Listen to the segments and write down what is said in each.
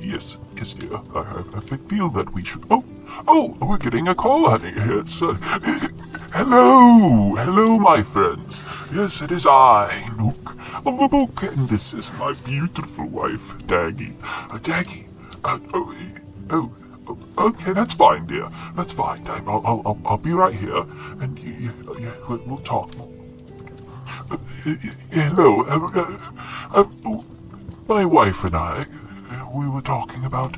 Yes, dear. I feel that we should... Oh, we're getting a call, honey. It's, hello, my friends. Yes, it is I, Nook, of Nook, and this is my beautiful wife, Daggy. Daggy, okay, that's fine, dear. That's fine. I'll be right here, and we'll talk. Hello, my wife and I, we were talking about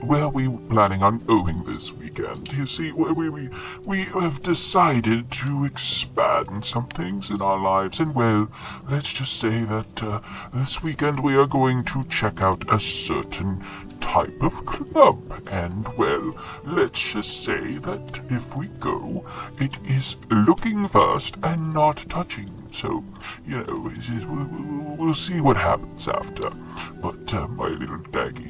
where we were planning on going this weekend. You see, we have decided to expand some things in our lives, and well, let's just say that this weekend we are going to check out a certain type of club, and well, let's just say that if we go, it is looking first and not touching. So, we'll see what happens after. But my little Daggy,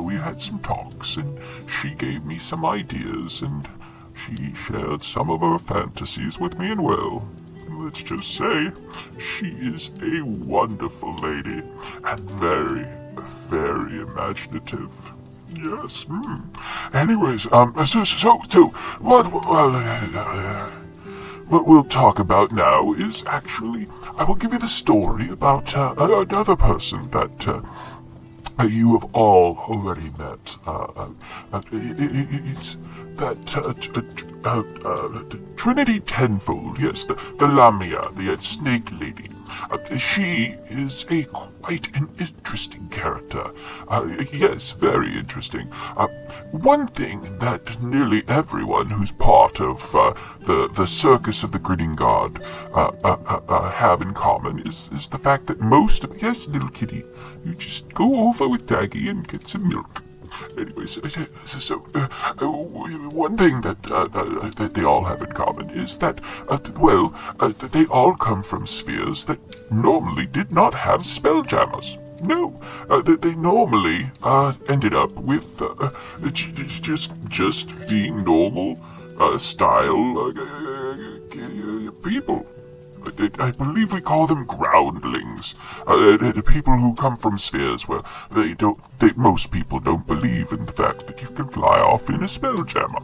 we had some talks, and she gave me some ideas, and she shared some of her fantasies with me, and well, let's just say she is a wonderful lady and very, very imaginative. Yes. Anyways, what we'll talk about now is actually, I will give you the story about another person that you have all already met. It's that Trinity Tenfold, yes, the Lamia, the snake lady. She is quite an interesting character. Yes, very interesting. One thing that nearly everyone who's part of the Circus of the Grinning God have in common is the fact that most of... Yes, little kitty, you just go over with Daggy and get some milk. Anyways, one thing that they all have in common is that, they all come from spheres that normally did not have spelljammers. No, they normally ended up with just being normal style people. I believe we call them groundlings. People who come from spheres where most people don't believe in the fact that you can fly off in a spelljammer.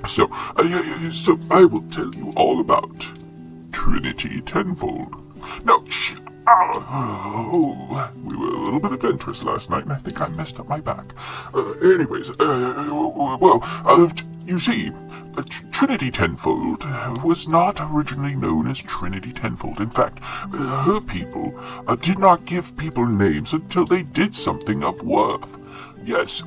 So I will tell you all about Trinity Tenfold. Now, we were a little bit adventurous last night, and I think I messed up my back. You see, Trinity Tenfold was not originally known as Trinity Tenfold. In fact, her people did not give people names until they did something of worth. Yes,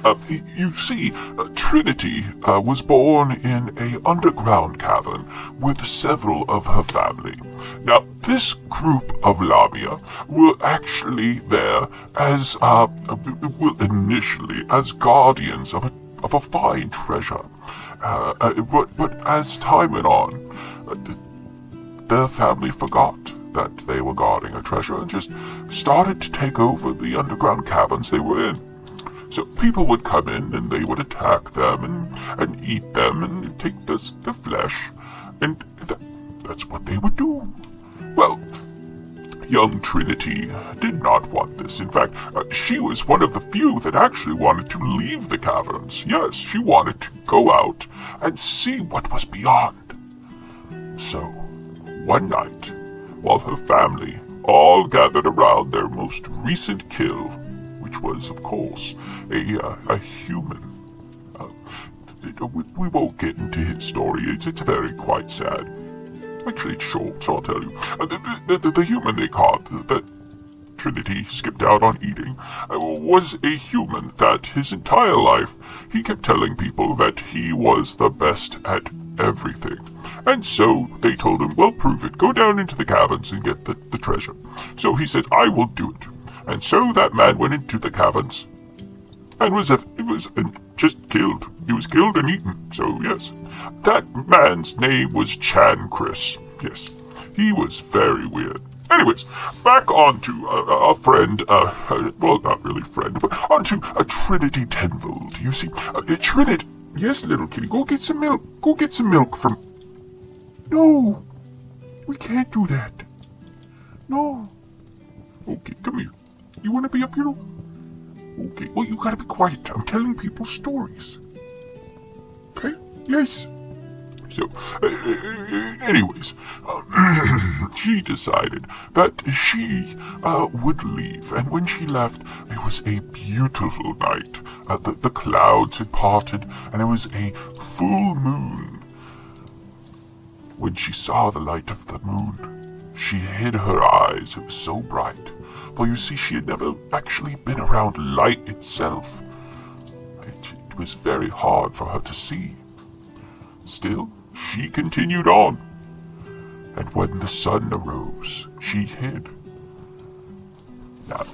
you see, Trinity was born in an underground cavern with several of her family. Now, this group of Lamia were actually there as, initially as guardians of a fine treasure. But as time went on, their family forgot that they were guarding a treasure and just started to take over the underground caverns they were in. So people would come in and they would attack them and eat them and take the flesh, and that's what they would do. Well, young Trinity did not want this. In fact, she was one of the few that actually wanted to leave the caverns. Yes, she wanted to go out and see what was beyond. So, one night, while her family all gathered around their most recent kill, which was, of course, a human. We won't get into his story. It's very quite sad. Actually, it's short, so I'll tell you. The human they caught, that Trinity skipped out on eating, was a human that his entire life he kept telling people that he was the best at everything. And so they told him, well, prove it. Go down into the caverns and get the treasure. So he said, I will do it. And so that man went into the caverns and was just killed. He was killed and eaten. So yes, that man's name was Chan Chris. Yes, he was very weird. Anyways, back on to a friend, well, not really friend, but on to a Trinity Tenfold. You see, Trinity... Yes, little kitty, go get some milk. Go get some milk from... No, we can't do that. No. Okay, come here. You want to be up here? Okay, well, you gotta be quiet. I'm telling people stories. Okay? Yes. So, anyways, she decided that she would leave, and when she left, it was a beautiful night. The clouds had parted, and it was a full moon. When she saw the light of the moon, she hid her eyes. It was so bright. For you see, she had never actually been around light itself. It was very hard for her to see. Still, she continued on, and when the sun arose, she hid. Now,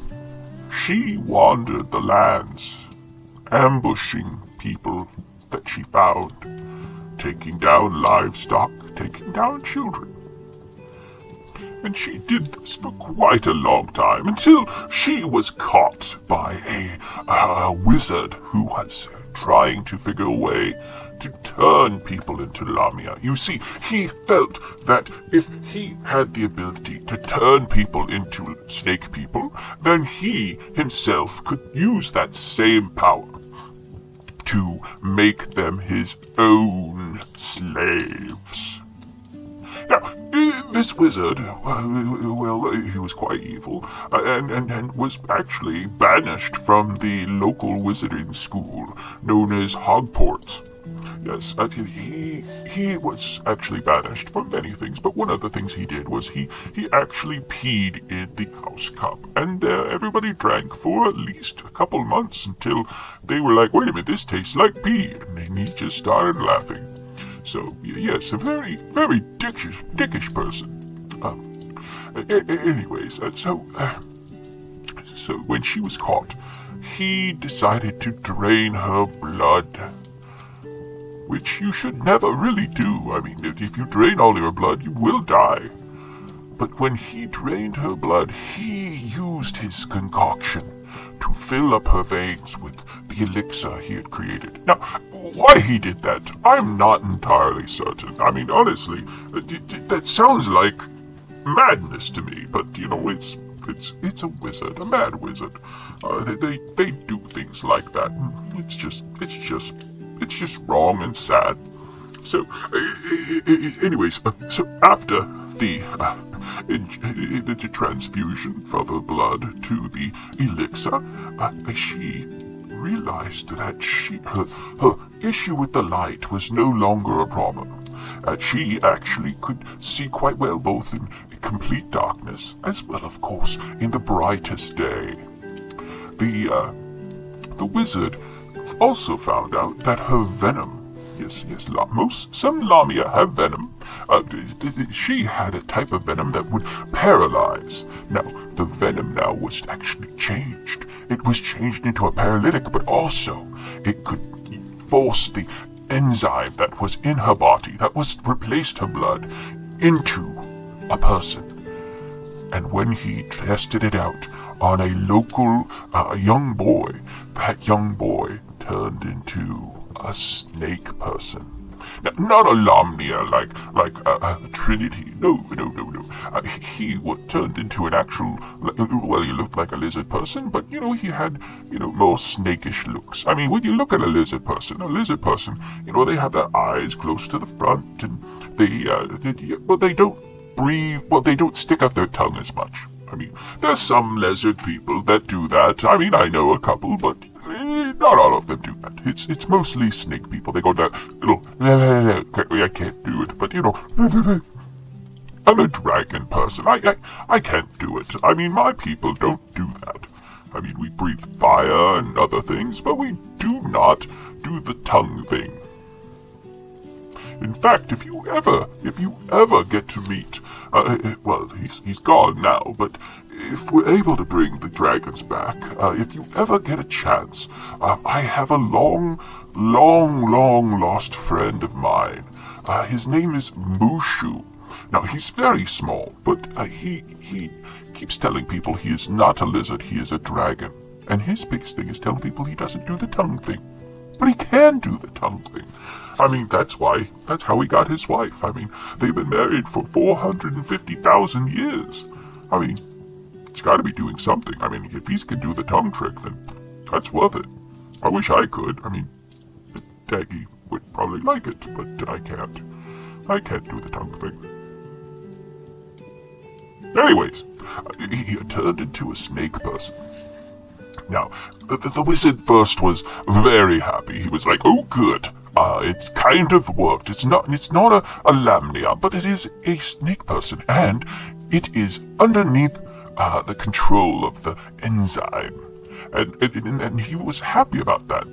she wandered the lands, ambushing people that she found, taking down livestock, taking down children. And she did this for quite a long time, until she was caught by a wizard who was trying to figure a way to turn people into Lamia. You see, he felt that if he had the ability to turn people into snake people, then he himself could use that same power to make them his own slaves. Now, this wizard, well, he was quite evil, and was actually banished from the local wizarding school known as Hogports. Yes, he was actually banished from many things, but one of the things he did was he actually peed in the house cup, and everybody drank for at least a couple months until they were like, wait a minute, this tastes like pee, and then he just started laughing. So, yes, a very, very dickish person. Anyways, so when she was caught, he decided to drain her blood, which you should never really do. I mean, if you drain all your blood, you will die. But when he drained her blood, he used his concoction to fill up her veins with the elixir he had created. Now, why he did that, I'm not entirely certain. I mean, honestly, that sounds like madness to me, but, it's a wizard, a mad wizard. They do things like that. It's just wrong and sad. So, anyways, so after the transfusion from her blood to the elixir, she realized that her issue with the light was no longer a problem. She actually could see quite well, both in complete darkness as well, of course, in the brightest day. The wizard also found out that her venom, some Lamia have venom. She had a type of venom that would paralyze. Now, the venom now was actually changed. It was changed into a paralytic, but also it could force the enzyme that was in her body, that was replaced her blood, into a person. And when he tested it out on a local young boy, that young boy turned into a snake person. Now, not a Lamnia like Trinity. No. He turned into an actual, well, he looked like a lizard person, but, he had, more snakish looks. I mean, when you look at a lizard person, they have their eyes close to the front, and they don't breathe, they don't stick out their tongue as much. I mean, there's some lizard people that do that. I mean, I know a couple, but not all of them do that. It's mostly snake people. They go that little, I can't do it, but I'm a dragon person. I can't do it. I mean, my people don't do that. I mean, we breathe fire and other things, but we do not do the tongue thing. In fact, if you ever get to meet, he's gone now, but if we're able to bring the dragons back, if you ever get a chance, I have a long lost friend of mine. His name is Mushu. Now, he's very small, but he keeps telling people he is not a lizard, he is a dragon. And his biggest thing is telling people he doesn't do the tongue thing. But he can do the tongue thing. I mean, that's how he got his wife. I mean, they've been married for 450,000 years. I mean, It's got to be doing something. I mean, if he can do the tongue trick, then that's worth it. I wish I could. I mean, Daggy would probably like it, but I can't. I can't do the tongue thing. Anyways, he turned into a snake person. Now, the wizard first was very happy. He was like, "Oh, good. It's kind of worked. It's not a lamnia, but it is a snake person, and it is underneath the control of the enzyme." And he was happy about that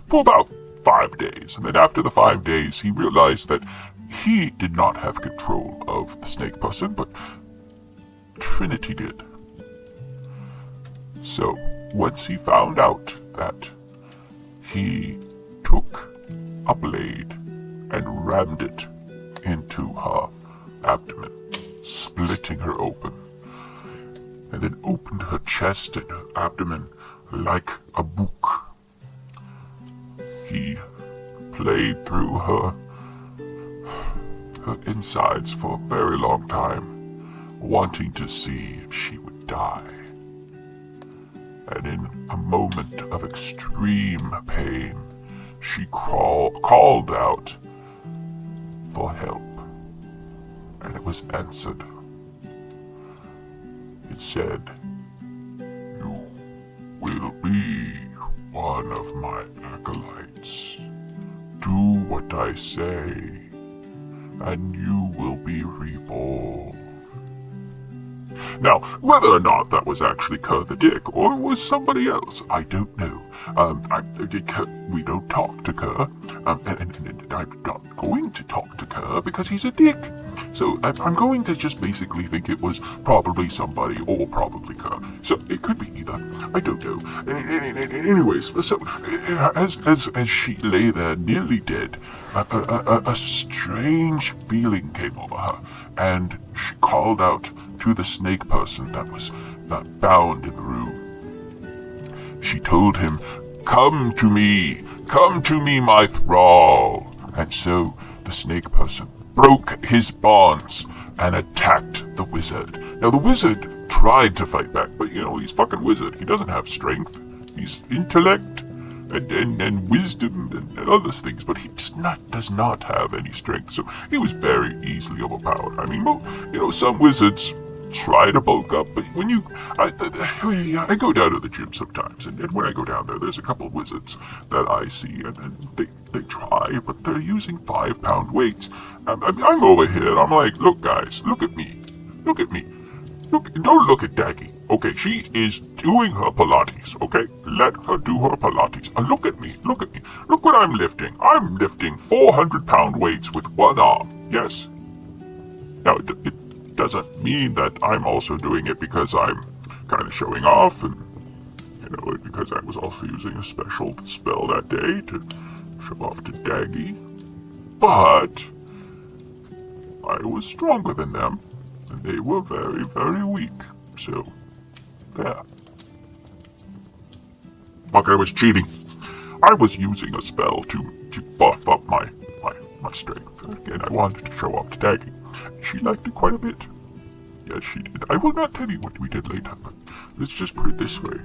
for about 5 days. And then after the 5 days, he realized that he did not have control of the snake person, but Trinity did. So, once he found out that, he took a blade and rammed it into her abdomen, splitting her open, and then opened her chest and her abdomen like a book. He played through her insides for a very long time, wanting to see if she would die. And in a moment of extreme pain, she called out for help, and it was answered. It said, "You will be one of my acolytes. Do what I say, and you will be reborn." Now, whether or not that was actually Kerr the Dick, or was somebody else, I don't know. We don't talk to Kerr, and I'm not going to talk to Kerr because he's a dick. So I'm going to just basically think it was probably somebody, or probably Kerr. So it could be either. I don't know. Anyways, so as she lay there nearly dead, a strange feeling came over her, and she called out to the snake person that was bound in the room. She told him, come to me, my thrall." And so the snake person broke his bonds and attacked the wizard. Now the wizard tried to fight back, but he's fucking wizard. He doesn't have strength. He's intellect and wisdom and other things, but he does not have any strength. So he was very easily overpowered. I mean, some wizards try to bulk up, but when I go down to the gym sometimes, and when I go down there's a couple of wizards that I see, and they try, but they're using 5-pound weights. I'm over here, and I'm like, look guys, look at me, look, don't look at Daggy, okay? She is doing her Pilates, okay? Let her do her Pilates. Look at me, look what I'm lifting. I'm lifting 400-pound weights with one arm, yes. Now, it doesn't mean that I'm also doing it because I'm kind of showing off, and because I was also using a special spell that day to show off to Daggy. But I was stronger than them, and they were very, very weak. So there. Like I was cheating. I was using a spell to buff up my strength. Again, I wanted to show off to Daggy. She liked it quite a bit. Yes, she did. I will not tell you what we did later, but let's just put it this way.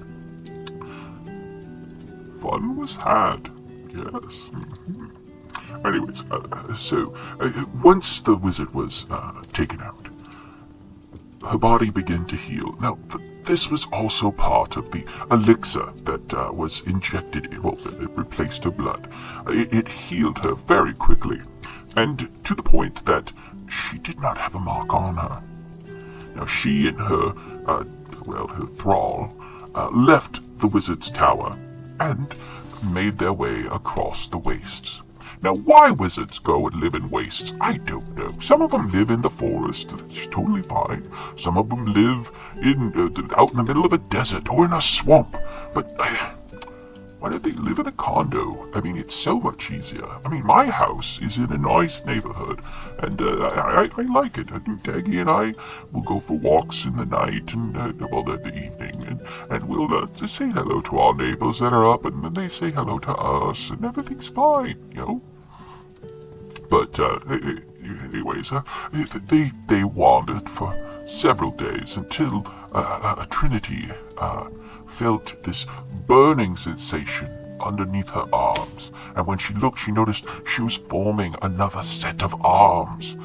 Fun was had. Yes. Mm-hmm. Anyways, so once the wizard was taken out, her body began to heal. Now, this was also part of the elixir that was injected, it replaced her blood. It healed her very quickly, and to the point that she did not have a mark on her. Now, she and her thrall, left the wizard's tower and made their way across the wastes. Now, why wizards go and live in wastes, I don't know. Some of them live in the forest, that's totally fine. Some of them live out in the middle of a desert or in a swamp. But why don't they live in a condo? I mean, it's so much easier. I mean, my house is in a nice neighborhood, and I like it. I think Daggy and I will go for walks in the night and the evening, and we'll just say hello to our neighbors that are up, and then they say hello to us, and everything's fine, But anyways, they wandered for several days until Trinity felt this burning sensation underneath her arms, and when she looked, she noticed she was forming another set of arms,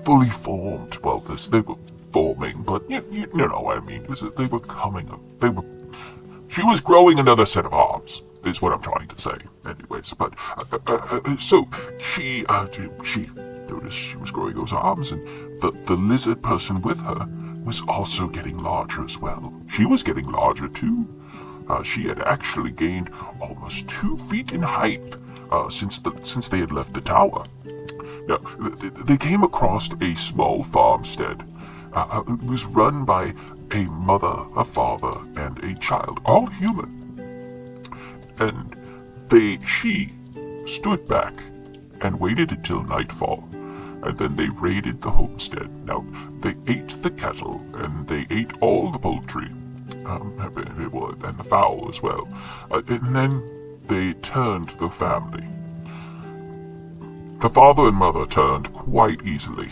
fully formed. Well, they were forming, but you know what I mean. They were coming. She was growing another set of arms, is what I'm trying to say. Anyways, but so she noticed she was growing those arms, and the lizard person with her was also getting larger as well. She was getting larger too. She had actually gained almost 2 feet in height since they had left the tower. Now, they came across a small farmstead. It was run by a mother, a father, and a child, all human. And she stood back and waited until nightfall, and then they raided the homestead. Now, they ate the cattle, and they ate all the poultry, and the fowl as well. And then they turned the family. The father and mother turned quite easily.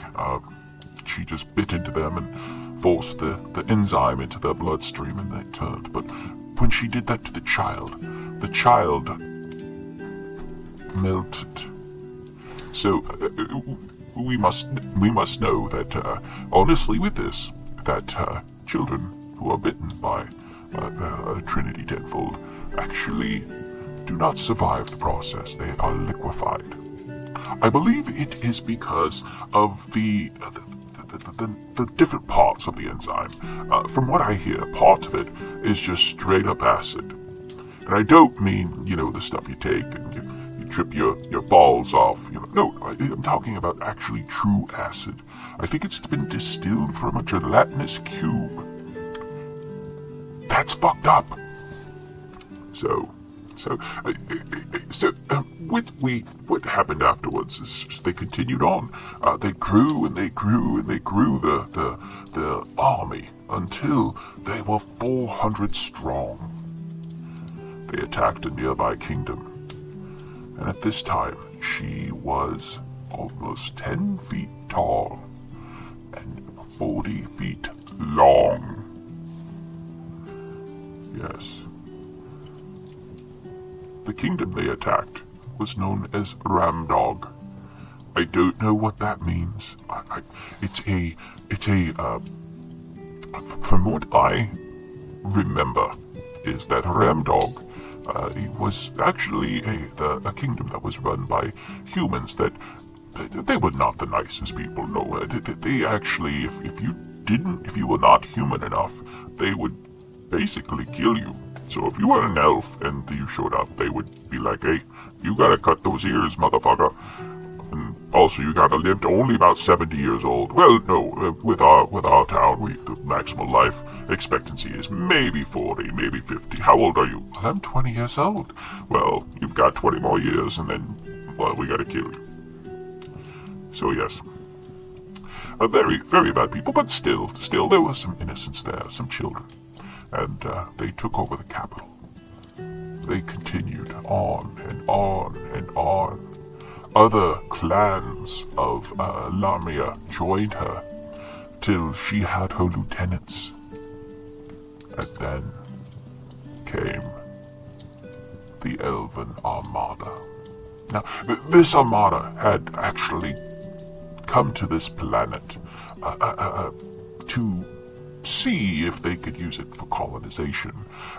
She just bit into them and forced the enzyme into their bloodstream, and they turned. But when she did that to the child melted. So we must know that honestly, with this, that children who are bitten by Trinity Tenfold actually do not survive the process. They are liquefied. I believe it is because of the different parts of the enzyme. From what I hear, part of it is just straight up acid. And I don't mean, the stuff you take and you trip your balls off. No, I'm talking about actually true acid. I think it's been distilled from a gelatinous cube. That's fucked up. What happened afterwards is just they continued on. They grew and they grew and they grew the army until they were 400 strong. They attacked a nearby kingdom, and at this time she was almost 10 feet tall and 40 feet long. Yes. The kingdom they attacked was known as Ramdog. I don't know what that means. From what I remember, is that Ramdog it was actually a kingdom that was run by humans that they were not the nicest people. No, they actually, if you were not human enough, they would basically kill you. So if you were an elf and you showed up, they would be like, hey, you gotta cut those ears, motherfucker. And also, you gotta live to only about 70 years old. Well, no, with our town, the maximum life expectancy is maybe 40, maybe 50. How old are you? I'm 20 years old. Well, you've got 20 more years, and then, well, we gotta kill you. So yes, very, very bad people, but still, there was some innocence there, some children. And they took over the capital. They continued on and on and on. Other clans of Lamia joined her till she had her lieutenants. And then came the Elven Armada. Now, this Armada had actually come to this planet to see if they could use it for colonization.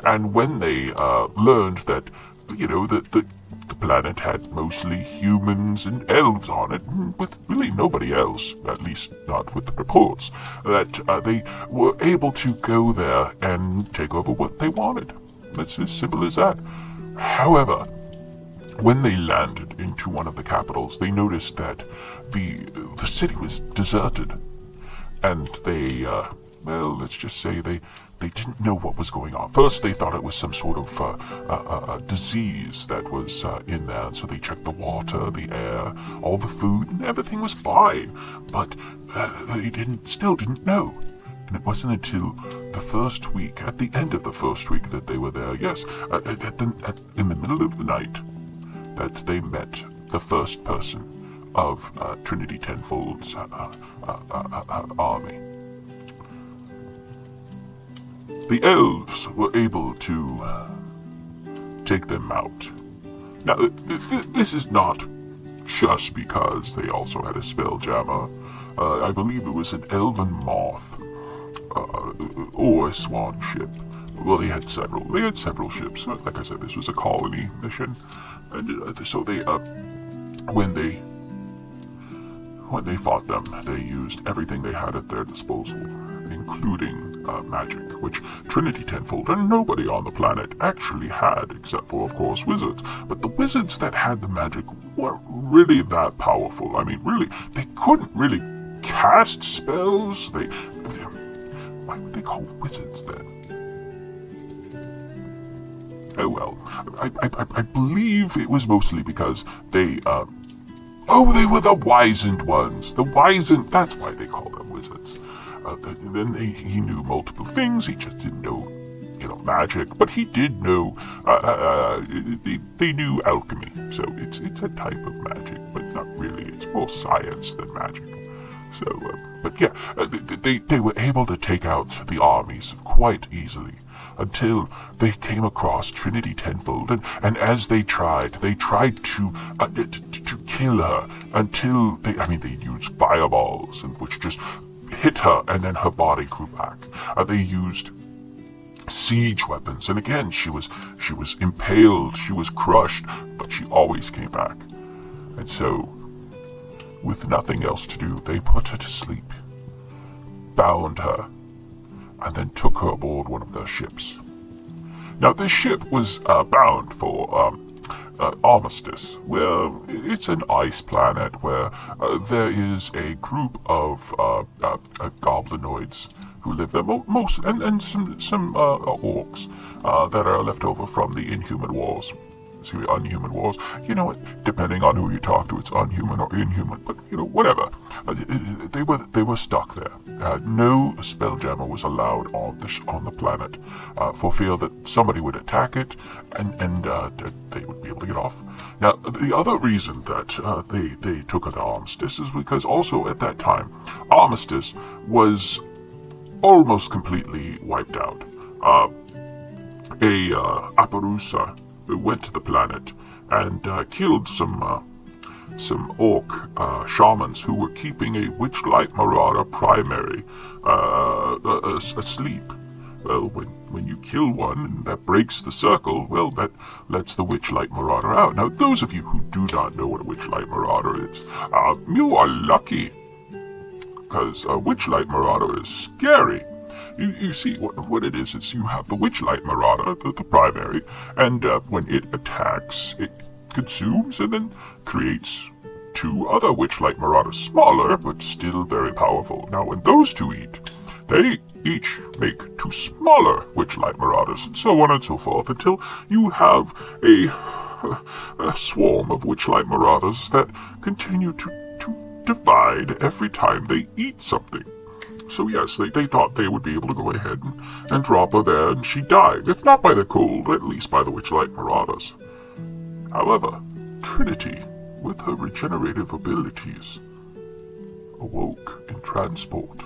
And when they learned that, the planet had mostly humans and elves on it, with really nobody else, at least not with the reports, that they were able to go there and take over what they wanted. It's as simple as that. However, when they landed into one of the capitals, they noticed that the city was deserted. And they, let's just say they didn't know what was going on. First, they thought it was some sort of disease that was in there, and so they checked the water, the air, all the food, and everything was fine. But they still didn't know. And it wasn't until the first week, at the end of the first week that they were there, yes, in the middle of the night, that they met the first person of Trinity Tenfold's army. the elves were able to take them out. Now, this is not just because they also had a spelljammer. I believe it was an elven moth, or a swan ship. Well, they had several. They had several ships. Like I said, this was a colony mission, and so they, when they fought them, they used everything they had at their disposal, including magic, which Trinity Tenfold and nobody on the planet actually had, except for, of course, wizards. But the wizards that had the magic weren't really that powerful. I mean, really, they couldn't really cast spells. Why would they call wizards then? Oh well, I believe it was mostly because they were the wizened ones. The wizened, that's why they call them wizards. Then he knew multiple things. He just didn't know, magic. But he did know. They knew alchemy. So it's a type of magic, but not really. It's more science than magic. So, but yeah, they were able to take out the armies quite easily until they came across Trinity Tenfold, and as they tried to kill her until they used fireballs, and which just hit her, and then her body grew back. They used siege weapons, and again she was impaled, she was crushed, but she always came back. And so, with nothing else to do, they put her to sleep, bound her, and then took her aboard one of their ships. Now, this ship was bound for Armistice, where it's an ice planet where there is a group of goblinoids who live there, and some orcs that are left over from the Unhuman Wars. Depending on who you talk to, it's unhuman or inhuman, but whatever. They were stuck there. No spelljammer was allowed on the planet for fear that somebody would attack it, and they would be able to get off. Now, the other reason that they took it to Armistice is because also at that time, Armistice was almost completely wiped out. Aparusa went to the planet and killed some orc shamans who were keeping a Witchlight Marauder primary asleep. Well, when you kill one that breaks the circle, well, that lets the Witchlight Marauder out. Now, those of you who do not know what a Witchlight Marauder is, you are lucky, because a Witchlight Marauder is scary. You see, what it is you have the Witchlight Marauder, the primary, and when it attacks, it consumes and then creates two other Witchlight Marauders, smaller, but still very powerful. Now, when those two eat, they each make two smaller Witchlight Marauders, and so on and so forth, until you have a swarm of Witchlight Marauders that continue to divide every time they eat something. So yes, they thought they would be able to go ahead and drop her there, and she died, if not by the cold, at least by the Witchlight Marauders. However, Trinity, with her regenerative abilities, awoke in transport.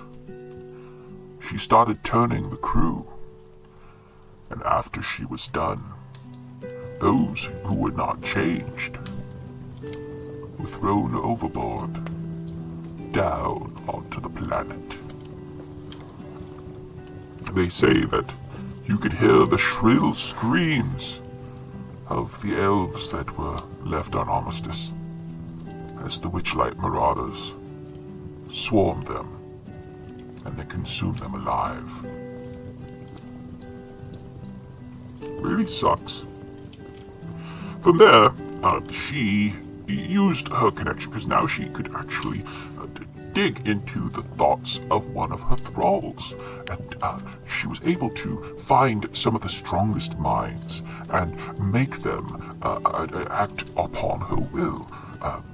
She started turning the crew, and after she was done, those who were not changed were thrown overboard, down onto the planet. They say that you could hear the shrill screams of the elves that were left on Armistice as the Witchlight Marauders swarmed them and then consumed them alive. Really sucks. From there, she used her connection, because now she could actually dig into the thoughts of one of her thralls, and she was able to find some of the strongest minds and make them act upon her will.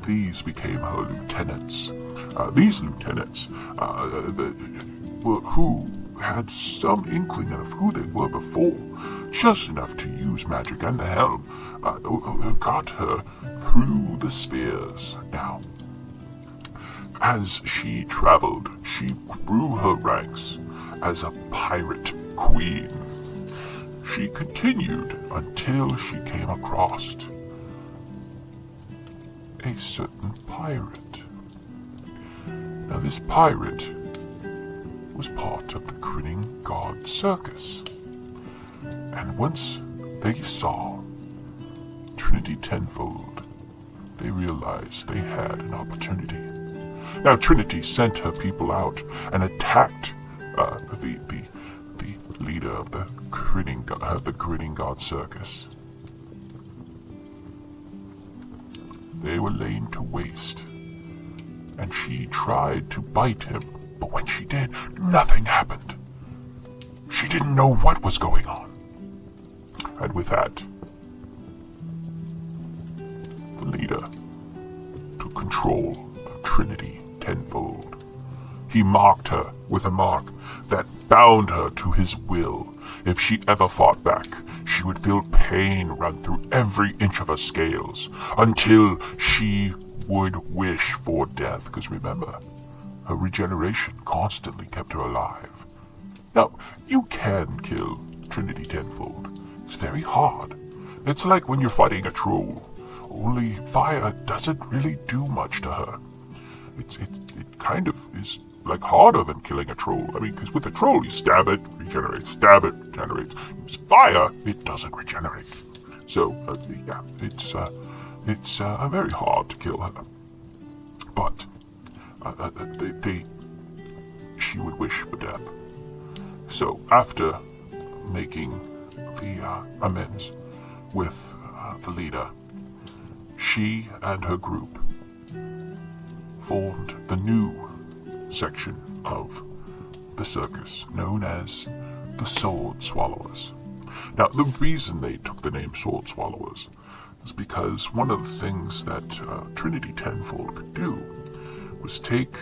These became her lieutenants. These lieutenants who had some inkling of who they were before, just enough to use magic and the helm, got her through the spheres. Now, as she traveled, she grew her ranks as a pirate queen. She continued until she came across a certain pirate. Now this pirate was part of the Grinning God Circus. And once they saw Trinity Tenfold, they realized they had an opportunity. Now Trinity sent her people out and attacked the leader of the Grinning God Circus. They were laid to waste, and she tried to bite him, but when she did, nothing happened. She didn't know what was going on. And with that, the leader took control of Trinity Tenfold. He marked her with a mark that bound her to his will. If she ever fought back, she would feel pain run through every inch of her scales until she would wish for death. Because remember, her regeneration constantly kept her alive. Now, you can kill Trinity Tenfold. It's very hard. It's like when you're fighting a troll. Only fire doesn't really do much to her. It kind of is like harder than killing a troll. I mean, because with a troll, you stab it, regenerates, stab it, regenerates. With fire, it doesn't regenerate. So, yeah, it's very hard to kill her. But she would wish for death. So, after making the amends with the leader, she and her group formed the new section of the circus known as the Sword Swallowers. Now, the reason they took the name Sword Swallowers is because one of the things that Trinity Tenfold could do was take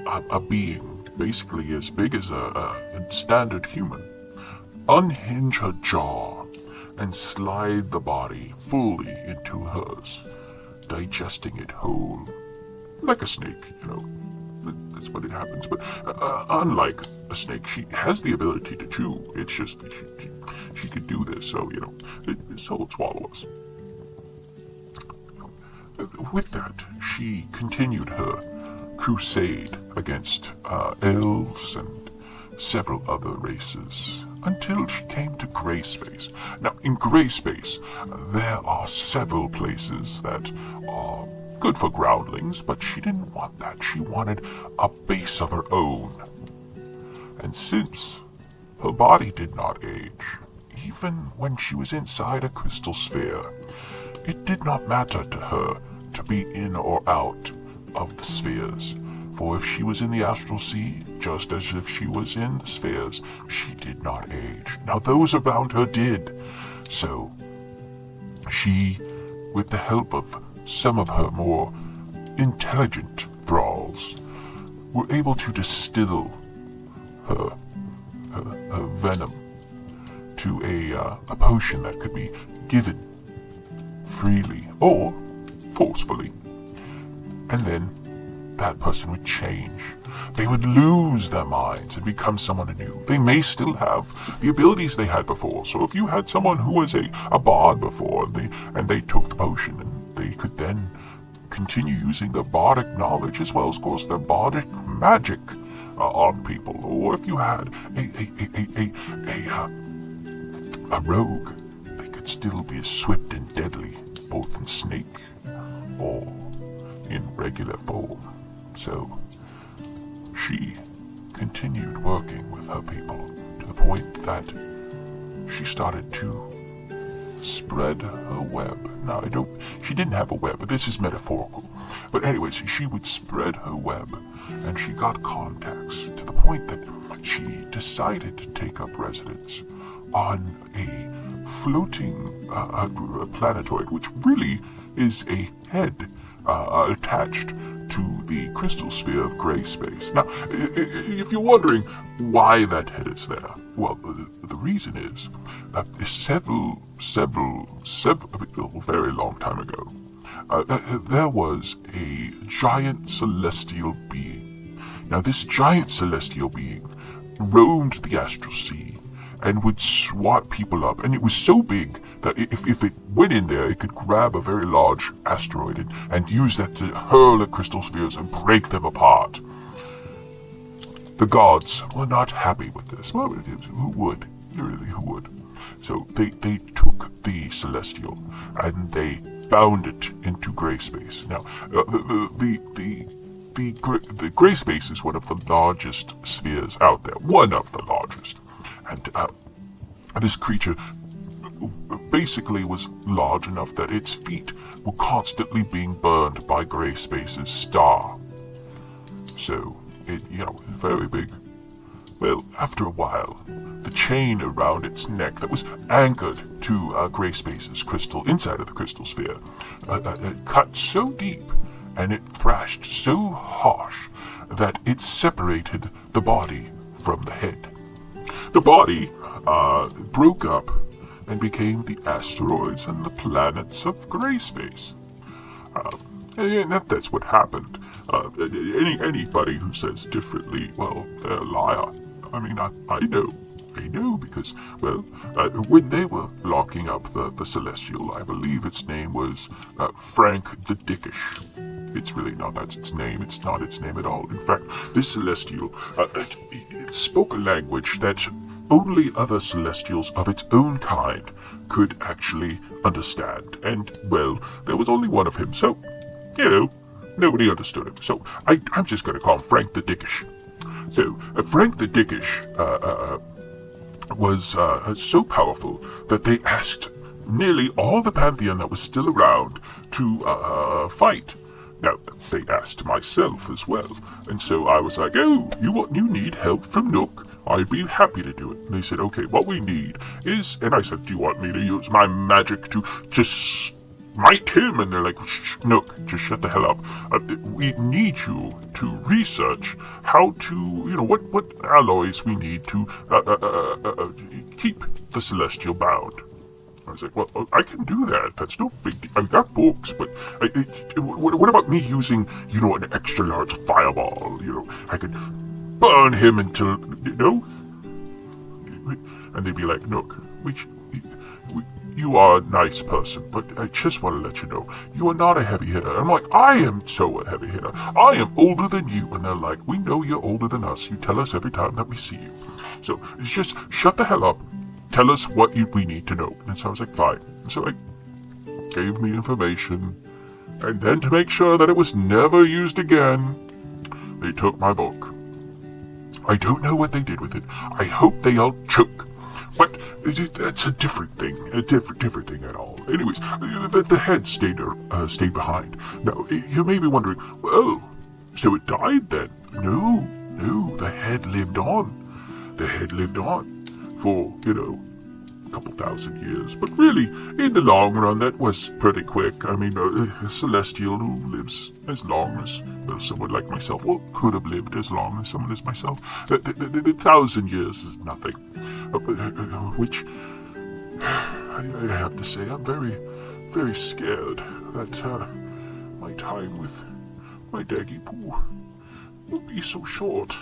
a being basically as big as a standard human, unhinge her jaw, and slide the body fully into hers, digesting it whole, like a snake, That's what it happens. But unlike a snake, she has the ability to chew. It's just she could do this. So Sword Swallowers. With that, she continued her crusade against elves and several other races until she came to gray space. Now, in gray space, there are several places that are good for groundlings, but she didn't want that. She wanted a base of her own. And since her body did not age, even when she was inside a crystal sphere, it did not matter to her to be in or out of the spheres. For if she was in the astral sea, just as if she was in the spheres, she did not age. Now those around her did. So she, with the help of some of her more intelligent thralls, were able to distill her venom to a potion that could be given freely or forcefully. And then that person would change. They would lose their minds and become someone new. They may still have the abilities they had before. So if you had someone who was a bard before, and they took the potion, and they could then continue using their bardic knowledge as well as, of course, their bardic magic on people. Or if you had a rogue, they could still be as swift and deadly, both in snake or in regular form. So she continued working with her people to the point that she started to spread her web. Now, she didn't have a web, but this is metaphorical. But anyways, she would spread her web, and she got contacts to the point that she decided to take up residence on a floating planetoid, which really is a head attached to the crystal sphere of gray space. Now, if you're wondering why that head is there, well, the reason is that a very long time ago, there was a giant celestial being. Now, this giant celestial being roamed the astral sea and would swat people up. And it was so big that if it went in there, it could grab a very large asteroid and use that to hurl at crystal spheres and break them apart. The gods were not happy with this. Well, who would? Literally, who would? So they took the Celestial and they bound it into gray space. Now, the gray space is one of the largest spheres out there. One of the largest. And this creature basically was large enough that its feet were constantly being burned by gray space's star. So, it, very big. Well, after a while, the chain around its neck that was anchored to gray space's crystal, inside of the crystal sphere, cut so deep and it thrashed so harsh that it separated the body from the head. The body broke up and became the asteroids and the planets of gray space. And that's what happened. Anybody who says differently, well, they're a liar. I mean, I know because, well, when they were locking up the Celestial, I believe its name was Frank the Dickish. It's really not, that's its name. It's not its name at all. In fact, this Celestial, it spoke a language that only other Celestials of its own kind could actually understand. And, well, there was only one of him, so, nobody understood him. So, I'm just going to call him Frank the Dickish. So, Frank the Dickish was so powerful that they asked nearly all the Pantheon that was still around to fight. Now, they asked myself as well, and so I was like, oh, you need help from Nook? I'd be happy to do it. And they said, okay, what we need is, and I said, do you want me to use my magic to just smite him? And they're like, shh, Nook, just shut the hell up. We need you to research how to, what alloys we need to keep the Celestial bound. I was like, well, I can do that. That's no big deal. I've got books, but what about me using, an extra large fireball? I could burn him until, And they'd be like, Nook, you are a nice person, but I just want to let you know, you are not a heavy hitter. I'm like, I am so a heavy hitter. I am older than you. And they're like, we know you're older than us. You tell us every time that we see you. So just shut the hell up. Tell us what we need to know. And so I was like, fine. And so I gave me information. And then to make sure that it was never used again, they took my book. I don't know what they did with it. I hope they all choke. But that's a different thing. A different thing at all. Anyways, the head stayed behind. Now, you may be wondering, well, so it died then? No, the head lived on. The head lived on for, a couple thousand years. But really, in the long run, that was pretty quick. I mean, a Celestial who lives as long as someone like myself, well, could have lived as long as someone as myself. 1,000 years is nothing. Which, I have to say, I'm very, very scared that my time with my Daggy Poo will be so short.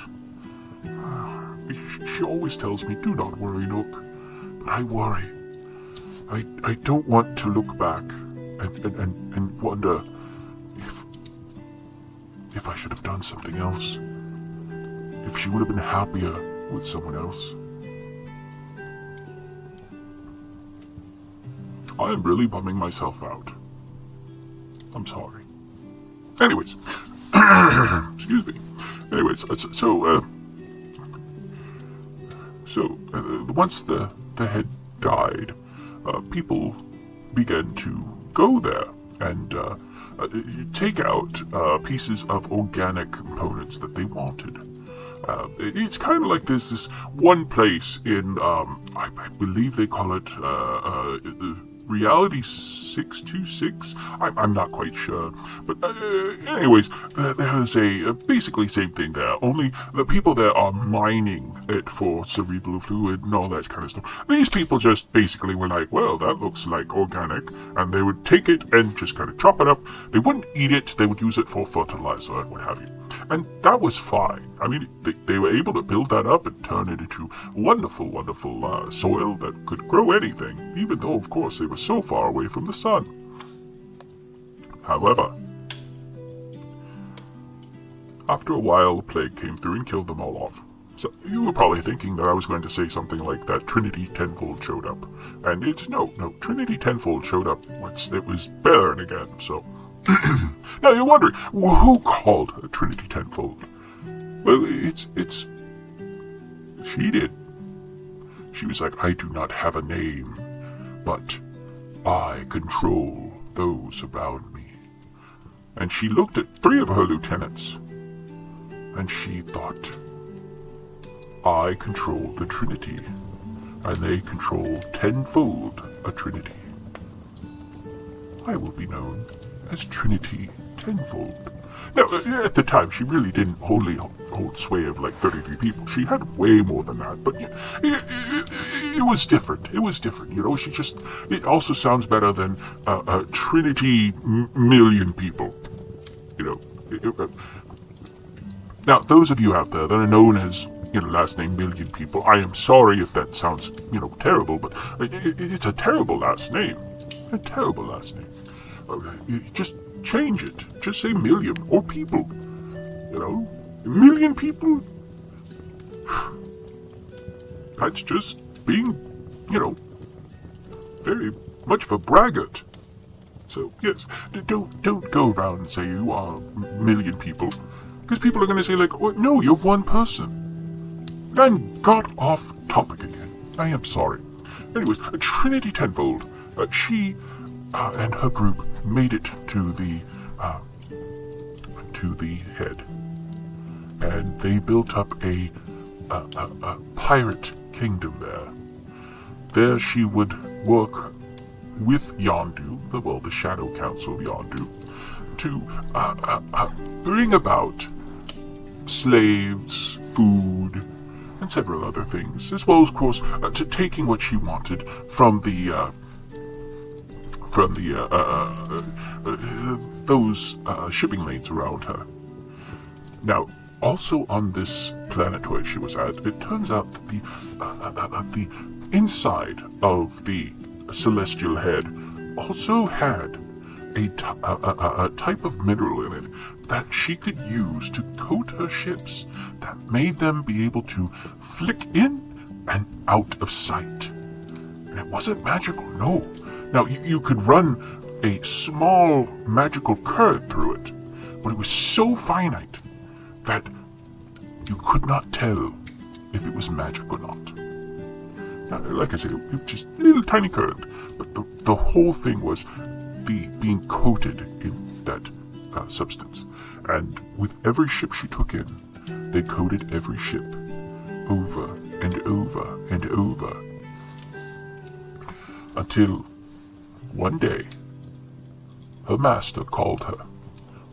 She always tells me, do not worry, Nook. But I worry. I don't want to look back and wonder if I should have done something else. If she would have been happier with someone else. I am really bumming myself out. I'm sorry. Anyways. Excuse me. Anyways, so once the head died, people began to go there and take out pieces of organic components that they wanted. It's kind of like there's this one place in, I believe they call it Reality 626? I'm not quite sure. But anyways, there's a basically same thing there, only the people there are mining it for cerebral fluid and all that kind of stuff. These people just basically were like, well, that looks like organic, and they would take it and just kind of chop it up. They wouldn't eat it, they would use it for fertilizer and what have you. And that was fine. I mean, they were able to build that up and turn it into wonderful, wonderful soil that could grow anything, even though, of course, they were so far away from the sun. However, after a while, the plague came through and killed them all off. So you were probably thinking that I was going to say something like that Trinity Tenfold showed up. And it's no, Trinity Tenfold showed up once it was barren again, so... Now you're wondering, who called her Trinity Tenfold? Well, it's... She did. She was like, I do not have a name, but I control those around me. And she looked at 3 of her lieutenants, and she thought, I control the Trinity, and they control tenfold a Trinity. I will be known as Trinity Tenfold. Now, at the time, she really didn't wholly hold sway of like 33 people. She had way more than that, but it was different. It was different, you know. She just, it also sounds better than Trinity million people, you know. Now, those of you out there that are known as, last name million people, I am sorry if that sounds, terrible, but it's a terrible last name. A terrible last name. Just change it. Just say million or people. Million people? That's just being, very much of a braggart. So, yes, don't go around and say you are million people. Because people are going to say, like, oh, no, you're one person. And got off topic again. I am sorry. Anyways, Trinity Tenfold, she and her group made it to the head. And they built up a pirate kingdom there. There she would work with Yondu, the Shadow Council of Yondu, to bring about slaves, food, and several other things, as well as, of course, to taking what she wanted from those shipping lanes around her. Now, also on this planetoid she was at, it turns out that the inside of the celestial head also had a type of mineral in it that she could use to coat her ships that made them be able to flick in and out of sight. And it wasn't magical, no. Now, you could run a small magical current through it, but it was so finite that you could not tell if it was magic or not. Now, like I said, it was just a little tiny current, but the whole thing was being coated in that substance. And with every ship she took in, they coated every ship over and over and over. Until one day, her master called her,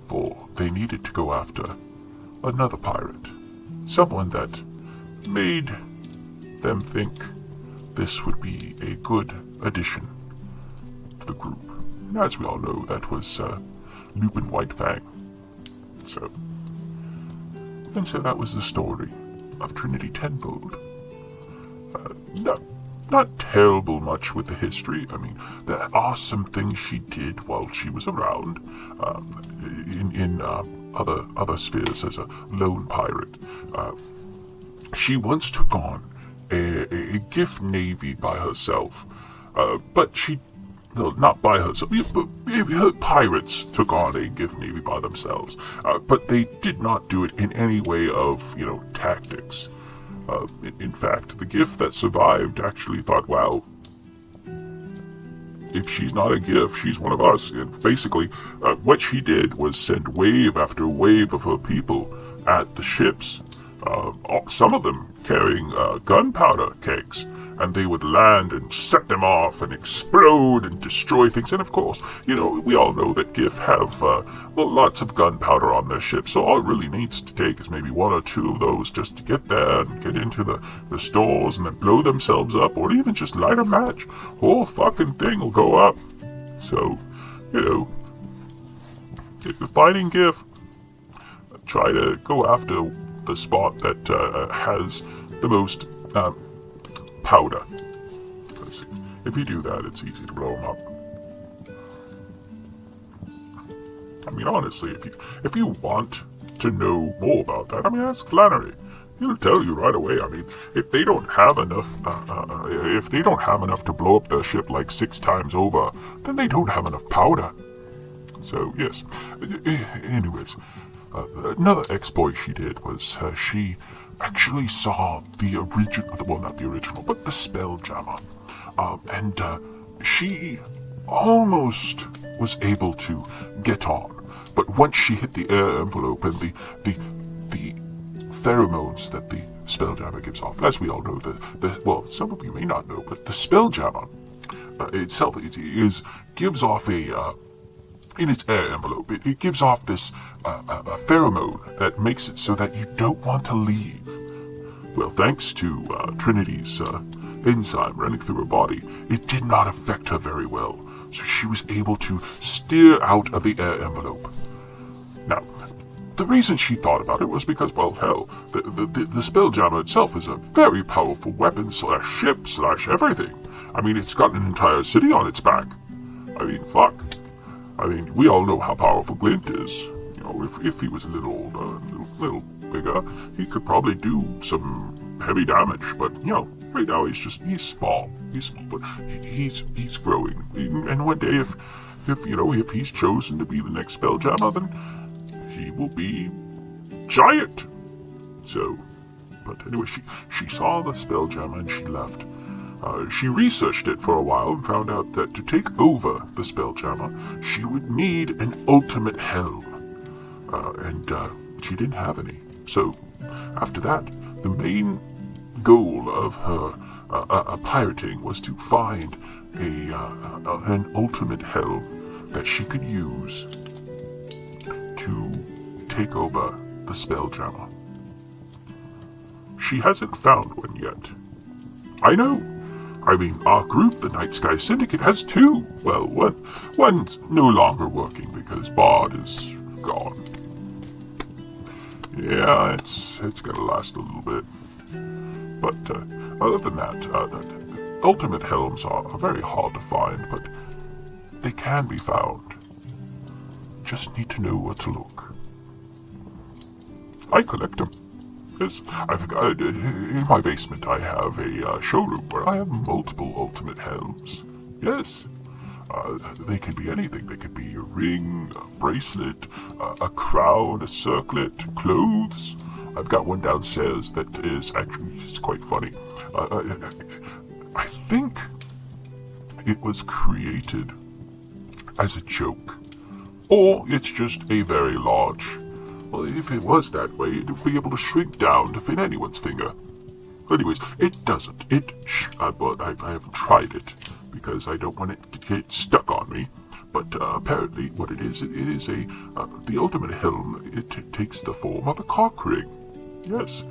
for they needed to go after another pirate. Someone that made them think this would be a good addition to the group. And as we all know, that was Lupin Whitefang. So that was the story of Trinity Tenfold. Not terrible much with the history. I mean, there are some things she did while she was around in other spheres as a lone pirate. She once took on a gift navy by herself, but not by herself, but her pirates took on a gift navy by themselves, but they did not do it in any way of, tactics. In fact, the gift that survived actually thought, wow, if she's not a gift, she's one of us. And basically, what she did was send wave after wave of her people at the ships, some of them carrying gunpowder kegs, and they would land and set them off and explode and destroy things. And of course, we all know that GIF have lots of gunpowder on their ships, so all it really needs to take is maybe 1 or 2 of those just to get there and get into the stores and then blow themselves up, or even just light a match. Whole fucking thing will go up. So, if you're fighting GIF, try to go after the spot that has the most powder. Let's see. If you do that, it's easy to blow them up. I mean, honestly, if you want to know more about that, I mean, ask Flannery. He'll tell you right away. I mean, if they don't have enough to blow up their ship like 6 times over, then they don't have enough powder. So yes. Anyways, another exploit she did was she actually saw the original, well, not the original, but the Spelljammer, and she almost was able to get on. But once she hit the air envelope and the pheromones that the Spelljammer gives off, as we all know, well, some of you may not know, but the Spelljammer itself gives off in its air envelope, it gives off this a pheromone that makes it so that you don't want to leave. Well, thanks to Trinity's enzyme running through her body, it did not affect her very well, so she was able to steer out of the air envelope. Now, the reason she thought about it was because, well, hell, the Spelljammer itself is a very powerful weapon / ship / everything. I mean, it's got an entire city on its back. I mean, fuck. I mean, we all know how powerful Glint is. You know, if he was a little older, a little bigger, he could probably do some heavy damage. But, you know, right now he's small. He's small, but he's growing. And one day, if he's chosen to be the next Spelljammer, then he will be giant. So, but anyway, she saw the Spelljammer and she left. She researched it for a while and found out that to take over the Spelljammer, she would need an ultimate helm. And she didn't have any. So, after that, the main goal of her pirating was to find an ultimate helm that she could use to take over the Spelljammer. She hasn't found one yet. I know. I mean, our group, the Night Sky Syndicate, has 2. Well, one's no longer working because Bard is gone. Yeah, it's gonna last a little bit. But other than that, the ultimate helms are very hard to find, but they can be found. Just need to know where to look. I collect them. Yes, in my basement I have a showroom where I have multiple ultimate helms. Yes, they can be anything. They could be a ring, a bracelet, a crown, a circlet, clothes. I've got one downstairs that is actually just quite funny. I think it was created as a joke, or it's just a very large. Well, if it was that way, it would be able to shrink down to fit anyone's finger. Anyways, it doesn't. But I haven't tried it because I don't want it to get stuck on me. But apparently, what it is the ultimate helm. It takes the form of a cock ring. Yes,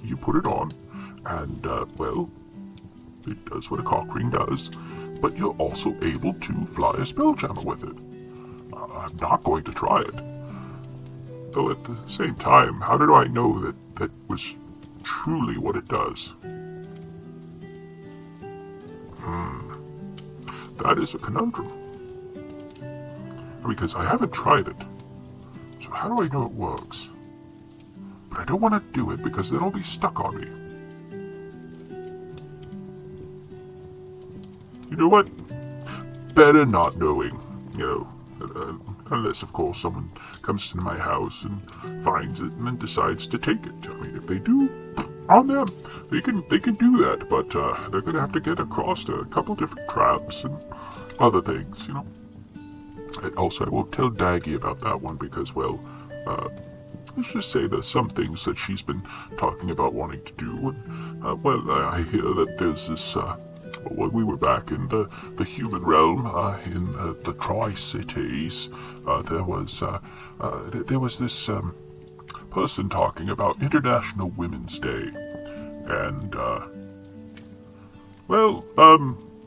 you put it on, and well, it does what a cock ring does. But you're also able to fly a Spelljammer with it. I'm not going to try it. Though at the same time, how did I know that was truly what it does? That is a conundrum. Because I haven't tried it. So how do I know it works? But I don't want to do it because then I'll be stuck on me. You know what? Better not knowing, unless, of course, someone comes to my house and finds it and then decides to take it. I mean, if they do, on them. They can do that, but they're going to have to get across a couple different traps and other things, And also, I won't tell Daggy about that one because, well, let's just say there's some things that she's been talking about wanting to do. And, I hear that there's this... when we were back in the human realm, in the Tri-Cities, there was this person talking about International Women's Day, and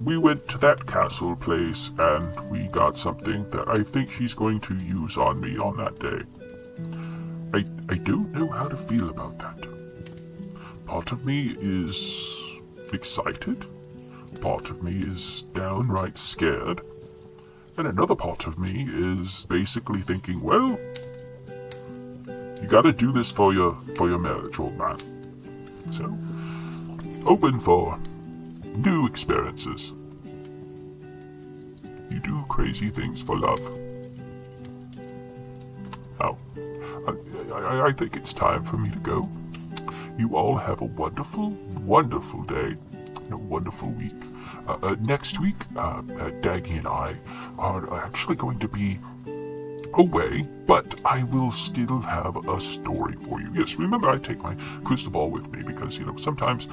we went to that castle place and we got something that I think she's going to use on me on that day. I don't know how to feel about that. Part of me is excited. Part of me is downright scared. And another part of me is basically thinking, well, you gotta do this for your marriage, old man. So, open for new experiences. You do crazy things for love. Now, I think it's time for me to go. You all have a wonderful, wonderful day and a wonderful week. Next week, Daggy and I are actually going to be away, but I will still have a story for you. Yes, remember I take my crystal ball with me because, sometimes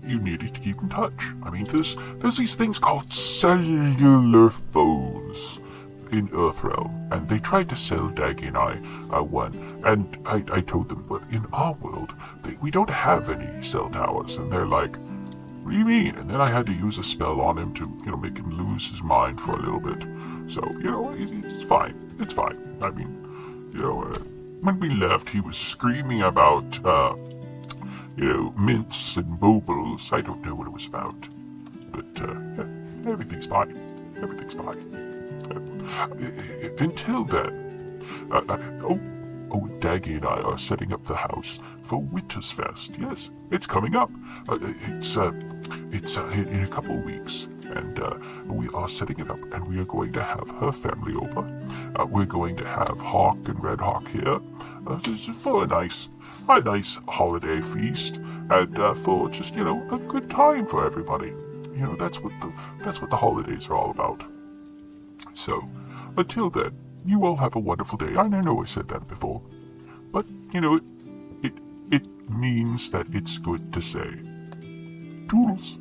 you need it to keep in touch. I mean, there's these things called cellular phones in Earthrealm, and they tried to sell Daggy and I one, and I told them, but in our world, we don't have any cell towers, and they're like, what do you mean? And then I had to use a spell on him to, make him lose his mind for a little bit. So, it's fine. It's fine. I mean, when we left, he was screaming about, mints and baubles. I don't know what it was about. But, everything's fine. Everything's fine. Until then, Daggy and I are setting up the house for Winter's Fest. Yes, it's coming up. It's in a couple of weeks, and we are setting it up, and we are going to have her family over. We're going to have Hawk and Red Hawk here for a nice holiday feast, and for just a good time for everybody. That's what the holidays are all about. So, until then, you all have a wonderful day. I know I said that before, but it means that it's good to say. Toodles.